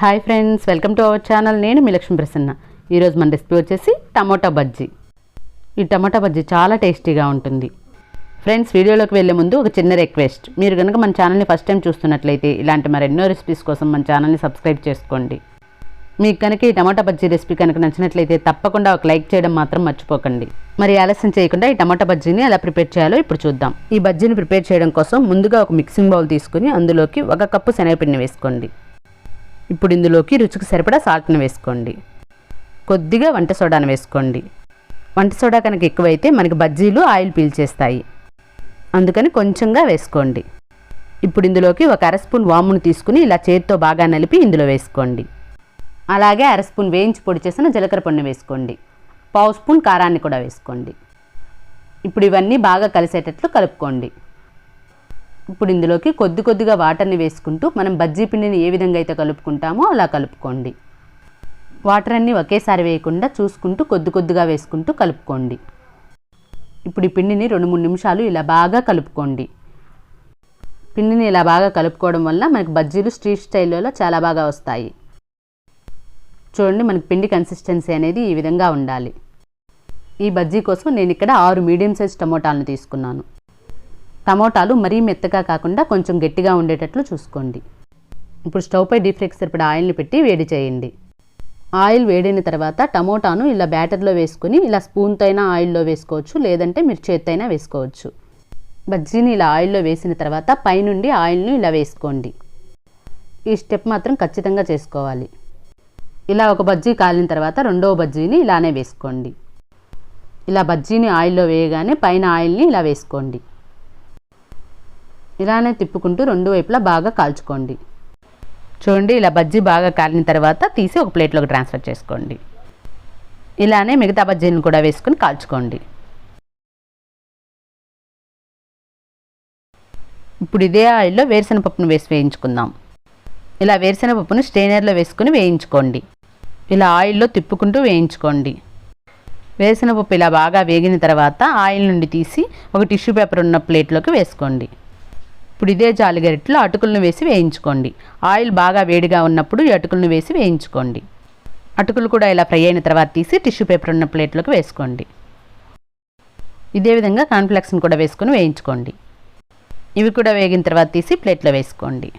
Hi friends, welcome to our channel. నేను మీ లక్ష్మీ ప్రసన్న. ఈరోజు మన రెసిపీ వచ్చేసి టమోటా బజ్జీ. ఈ టమోటా బజ్జీ చాలా టేస్టీగా ఉంటుంది. ఫ్రెండ్స్, వీడియోలోకి వెళ్ళే ముందు ఒక చిన్న రిక్వెస్ట్. మీరు కనుక మన ఛానల్ని ఫస్ట్ టైం చూస్తున్నట్లయితే ఇలాంటి మరెన్నో రెసిపీస్ కోసం మన ఛానల్ని సబ్స్క్రైబ్ చేసుకోండి. మీకు కనుక ఈ టమోటా బజ్జీ రెసిపీ కనుక నచ్చినట్లయితే తప్పకుండా ఒక లైక్ చేయడం మాత్రం మర్చిపోకండి. మరి ఆలస్యం చేయకుండా ఈ టమోటా బజ్జీని ఎలా ప్రిపేర్ చేయాలో ఇప్పుడు చూద్దాం. ఈ బజ్జీని ప్రిపేర్ చేయడం కోసం ముందుగా ఒక మిక్సింగ్ బౌల్ తీసుకుని అందులోకి 1 కప్పు శనగపిండిని వేసుకోండి. ఇప్పుడు ఇందులోకి రుచికి సరిపడా సాల్ట్ని వేసుకోండి. కొద్దిగా వంట సోడాను వేసుకోండి. వంట సోడా కనుక ఎక్కువైతే మనకి బజ్జీలు ఆయిల్ పీల్చేస్తాయి, అందుకని కొంచెంగా వేసుకోండి. ఇప్పుడు ఇందులోకి 1/2 స్పూన్ వామును తీసుకుని ఇలా చేతితో బాగా నలిపి ఇందులో వేసుకోండి. అలాగే 1/2 స్పూన్ వేయించి పొడి చేసిన జీలకర్ర పొడిని వేసుకోండి. 1/2 స్పూన్ కారాన్ని కూడా వేసుకోండి. ఇప్పుడు ఇవన్నీ బాగా కలిసేటట్లు కలుపుకోండి. ఇప్పుడు ఇందులోకి కొద్దిగా వాటర్ని వేసుకుంటూ మనం బజ్జీ పిండిని ఏ విధంగా అయితే కలుపుకుంటామో అలా కలుపుకోండి. వాటర్ అన్నీ ఒకేసారి వేయకుండా చూసుకుంటూ కొద్దిగా వేసుకుంటూ కలుపుకోండి. ఇప్పుడు ఈ పిండిని 2-3 నిమిషాలు ఇలా బాగా కలుపుకోండి. పిండిని ఇలా బాగా కలుపుకోవడం వల్ల మనకి బజ్జీలు స్ట్రీట్ స్టైల్లో చాలా బాగా వస్తాయి. చూడండి, మనకి పిండి కన్సిస్టెన్సీ అనేది ఈ విధంగా ఉండాలి. ఈ బజ్జీ కోసం నేను ఇక్కడ 6 మీడియం సైజ్ టమోటాలను తీసుకున్నాను. టమోటాలు మరీ మెత్తగా కాకుండా కొంచెం గట్టిగా ఉండేటట్లు చూసుకోండి. ఇప్పుడు స్టవ్ పై డీప్ ఫ్రైకి సరిపడా ఆయిల్ని పెట్టి వేడి చేయండి. ఆయిల్ వేడైన తర్వాత టమోటాను ఇలా బ్యాటర్లో వేసుకుని ఇలా స్పూన్తో అయినా ఆయిల్లో వేసుకోవచ్చు, లేదంటే మీరు చేత్తో అయినా వేసుకోవచ్చు. బజ్జీని ఇలా ఆయిల్లో వేసిన తర్వాత పైనుండి ఆయిల్ను ఇలా వేసుకోండి. ఈ స్టెప్ మాత్రం ఖచ్చితంగా చేసుకోవాలి. ఇలా ఒక బజ్జీ కాలిన తర్వాత రెండవ బజ్జీని ఇలానే వేసుకోండి. ఇలా బజ్జీని ఆయిల్లో వేయగానే పైన ఆయిల్ని ఇలా వేసుకోండి. ఇలానే తిప్పుకుంటూ 2 వైపులా బాగా కాల్చుకోండి. చూడండి, ఇలా బజ్జీ బాగా కాలిన తర్వాత తీసి ఒక ప్లేట్లోకి ట్రాన్స్ఫర్ చేసుకోండి. ఇలానే మిగతా బజ్జీలను కూడా వేసుకుని కాల్చుకోండి. ఇప్పుడు ఇదే ఆయిల్లో వేరుశనగపప్పును వేసి వేయించుకుందాం. ఇలా వేరుశనగపప్పును స్ట్రైనర్లో వేసుకుని వేయించుకోండి. ఇలా ఆయిల్లో తిప్పుకుంటూ వేయించుకోండి. వేరుశనగపప్పు ఇలా బాగా వేగిన తర్వాత ఆయిల్ నుండి తీసి ఒక టిష్యూ పేపర్ ఉన్న ప్లేట్లోకి వేసుకోండి. ఇప్పుడు ఇదే జాలిగరిటలో అటుకులను వేసి వేయించుకోండి. ఆయిల్ బాగా వేడిగా ఉన్నప్పుడు ఈ అటుకులను వేసి వేయించుకోండి. అటుకులు కూడా ఇలా ఫ్రై అయిన తర్వాత తీసి టిష్యూ పేపర్ ఉన్న ప్లేట్లోకి వేసుకోండి. ఇదే విధంగా కార్న్ఫ్లెక్స్ని కూడా వేసుకొని వేయించుకోండి. ఇవి కూడా వేగిన తర్వాత తీసి ప్లేట్లో వేసుకోండి.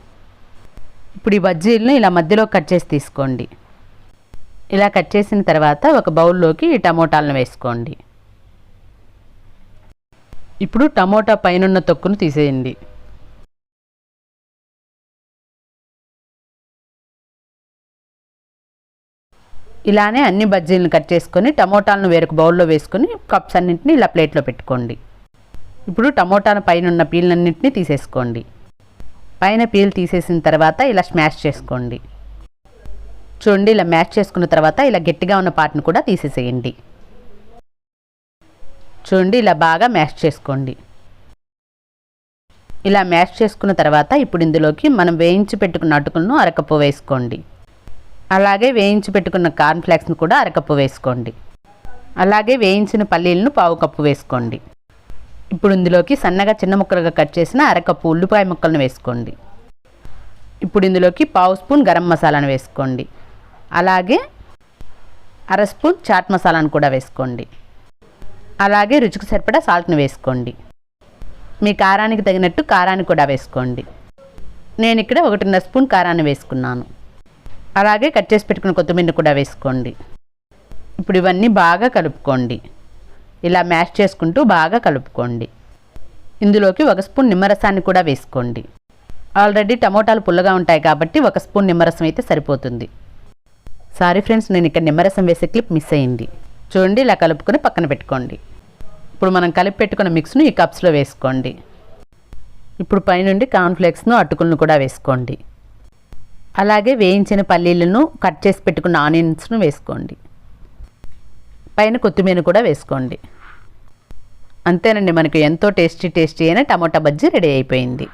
ఇప్పుడు ఈ బజ్జీలను ఇలా మధ్యలో కట్ చేసి తీసుకోండి. ఇలా కట్ చేసిన తర్వాత ఒక బౌల్లోకి ఈ టమోటాలను వేసుకోండి. ఇప్పుడు టమోటా పైనున్న తొక్కును తీసేయండి. ఇలానే అన్ని బజ్జీలను కట్ చేసుకొని టమోటాలను వేరొక బౌల్లో వేసుకొని కప్స్ అన్నింటినీ ఇలా ప్లేట్లో పెట్టుకోండి. ఇప్పుడు టమోటాల పైన ఉన్న పీలన్నింటినీ తీసేసుకోండి. పైన పీల్ తీసేసిన తర్వాత ఇలా స్మాష్ చేసుకోండి. చూడండి, ఇలా మ్యాష్ చేసుకున్న తర్వాత ఇలా గట్టిగా ఉన్న పార్ట్ని కూడా తీసేసేయండి. చూడండి, ఇలా బాగా మ్యాష్ చేసుకోండి. ఇలా మ్యాష్ చేసుకున్న తర్వాత ఇప్పుడు ఇందులోకి మనం వేయించి పెట్టుకున్న అటుకులను 1/2 కప్పు వేసుకోండి. అలాగే వేయించి పెట్టుకున్న కార్న్ఫ్లెక్స్ను కూడా 1/2 కప్పు వేసుకోండి. అలాగే వేయించిన పల్లీలను 1/4 కప్పు వేసుకోండి. ఇప్పుడు ఇందులోకి సన్నగా చిన్న ముక్కలుగా కట్ చేసిన 1/2 కప్పు ఉల్లిపాయ ముక్కలను వేసుకోండి. ఇప్పుడు ఇందులోకి 1/2 స్పూన్ గరం మసాలాను వేసుకోండి. అలాగే 1/2 స్పూన్ చాట్ మసాలాను కూడా వేసుకోండి. అలాగే రుచికి సరిపడా సాల్ట్ని వేసుకోండి. మీ కారానికి తగినట్టు కారాన్ని కూడా వేసుకోండి. నేను ఇక్కడ 1.5 స్పూన్ కారాన్ని వేసుకున్నాను. అలాగే కట్ చేసి పెట్టుకున్న కొత్తిమీరని కూడా వేసుకోండి. ఇప్పుడు ఇవన్నీ బాగా కలుపుకోండి. ఇలా మ్యాష్ చేసుకుంటూ బాగా కలుపుకోండి. ఇందులోకి 1 స్పూన్ నిమ్మరసాన్ని కూడా వేసుకోండి. ఆల్రెడీ టమోటాలు పుల్లగా ఉంటాయి కాబట్టి 1 స్పూన్ నిమ్మరసం అయితే సరిపోతుంది. సారీ ఫ్రెండ్స్, నేను ఇక్కడ నిమ్మరసం వేసే క్లిప్ మిస్ అయింది. చూడండి, ఇలా కలుపుకొని పక్కన పెట్టుకోండి. ఇప్పుడు మనం కలిపి పెట్టుకున్న మిక్స్ను ఈ కప్స్లో వేసుకోండి. ఇప్పుడు పైనుండి కార్న్ఫ్లేక్స్ను అటుకులను కూడా వేసుకోండి. అలాగే వేయించిన పల్లీలను కట్ చేసి పెట్టుకున్న ఆనియన్స్ను వేసుకోండి. పైన కొత్తిమీర కూడా వేసుకోండి. అంతేనండి, మనకు ఎంతో టేస్టీ అయిన టమోటా బజ్జీ రెడీ అయిపోయింది.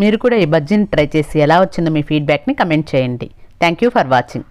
మీరు కూడా ఈ బజ్జీని ట్రై చేసి ఎలా వచ్చిందో మీ ఫీడ్బ్యాక్ని కమెంట్ చేయండి. Thank you for watching.